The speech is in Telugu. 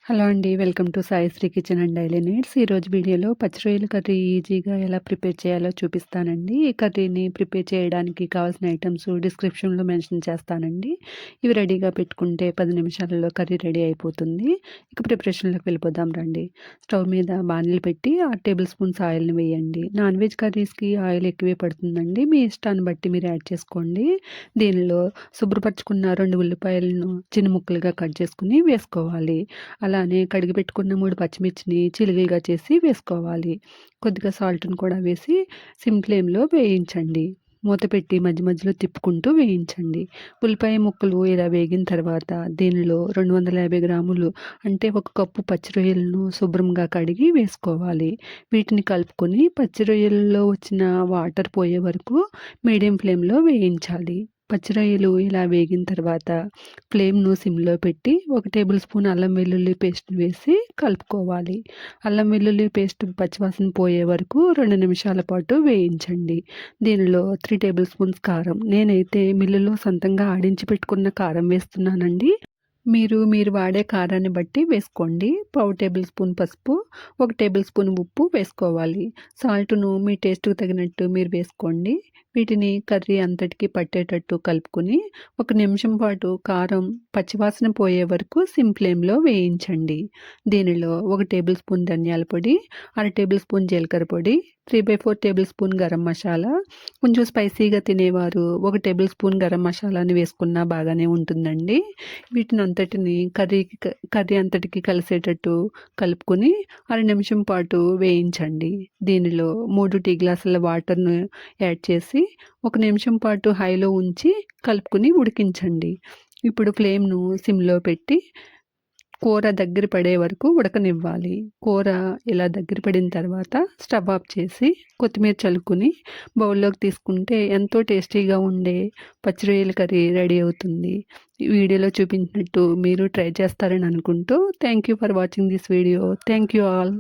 హలో అండి. Welcome to Saisri kitchen and daily needs. ఈరోజు వీడియోలో పచ్చి రొయ్యల కర్రీ ఈజీగా ఎలా ప్రిపేర్ చేయాలో చూపిస్తానండి. ఈ కర్రీని ప్రిపేర్ చేయడానికి కావాల్సిన ఐటమ్స్ డిస్క్రిప్షన్‌లో మెన్షన్ చేస్తానండి. ఇవి రెడీగా పెట్టుకుంటే 10 నిమిషాలలో కర్రీ రెడీ అయిపోతుంది. ఇక ప్రిపరేషన్‌లోకి వెళ్ళిపోదాం రండి. స్టవ్ మీద బాణలి పెట్టి 6 టేబుల్ స్పూన్స్ ఆయిల్‌ని వేయండి. నాన్ వెజ్ కర్రీస్‌కి ఆయిల్ ఎక్కువే పడుతుందండి. మీ ఇష్టాన్ని బట్టి మీరు యాడ్ చేసుకోండి. దీనిలో శుభ్రపరచుకున్న 2 ఉల్లిపాయలను చిన్న ముక్కలుగా కట్ చేసుకొని వేసుకోవాలి. అలానే కడిగి పెట్టుకున్న 3 పచ్చిమిర్చిని చిలుకలుగా చేసి వేసుకోవాలి. కొద్దిగా సాల్ట్‌ని కూడా వేసి సిమ్ ఫ్లేమ్‌లో వేయించండి. మూత పెట్టి మధ్య మధ్యలో తిప్పుకుంటూ వేయించండి. ఉల్లిపాయ ముక్కలు ఇలా వేగిన తర్వాత దీనిలో 250 గ్రాములు అంటే 1 కప్పు పచ్చి రొయ్యలను శుభ్రంగా కడిగి వేసుకోవాలి. వీటిని కలుపుకొని పచ్చి రొయ్యల్లో వచ్చిన వాటర్ పోయే వరకు మీడియం ఫ్లేమ్‌లో వేయించాలి. పచ్చి రొయ్యలు ఇలా వేగిన తర్వాత ఫ్లేమ్‌ను సిమ్‌లో పెట్టి 1 టేబుల్ స్పూన్ అల్లం వెల్లుల్లి పేస్ట్ వేసి కలుపుకోవాలి. అల్లం వెల్లుల్లి పేస్ట్ పచ్చివాసన పోయే వరకు 2 నిమిషాల పాటు వేయించండి. దీనిలో 3 టేబుల్ స్పూన్స్ కారం, నేనైతే మిల్లులో సొంతంగా ఆడించి పెట్టుకున్న కారం వేస్తున్నానండి. మీరు వాడే కారాన్ని బట్టి వేసుకోండి. పావు టేబుల్ స్పూన్ పసుపు, 1 టేబుల్ స్పూన్ ఉప్పు వేసుకోవాలి. సాల్ట్‌ను మీ టేస్ట్‌కి తగినట్టు మీరు వేసుకోండి. వీటిని కర్రీ అంతటికి పట్టేటట్టు కలుపుకొని 1 నిమిషం పాటు కారం పచ్చివాసన పోయే వరకు సిమ్ ఫ్లేమ్‌లో వేయించండి. దీనిలో 1 టేబుల్ స్పూన్ ధనియాల పొడి, అర టేబుల్ స్పూన్ జీలకర్ర పొడి, 3/4 టేబుల్ స్పూన్ గరం మసాలా, కొంచెం స్పైసీగా తినేవారు 1 టేబుల్ స్పూన్ గరం మసాలాని వేసుకున్నా బాగానే ఉంటుందండి. వీటినంతటిని కర్రీ అంతటికి కలిసేటట్టు కలుపుకొని అర నిమిషం పాటు వేయించండి. దీనిలో 3 టీ గ్లాసుల వాటర్‌ను యాడ్ చేసి 1 నిమిషం పాటు హైలో ఉంచి కలుపుకొని ఉడికించండి. ఇప్పుడు ఫ్లేమ్‌ను సిమ్‌లో పెట్టి కూర దగ్గర పడే వరకు ఉడకనివ్వాలి. కూర ఇలా దగ్గర పడిన తర్వాత స్టవ్ ఆఫ్ చేసి కొత్తిమీర చల్లుకొని బౌల్లోకి తీసుకుంటే ఎంతో టేస్టీగా ఉండే పచ్చి రొయ్యల కర్రీ రెడీ అవుతుంది. ఈ వీడియోలో చూపించినట్టు మీరు ట్రై చేస్తారని అనుకుంటూ thank you for watching this video. Thank you all.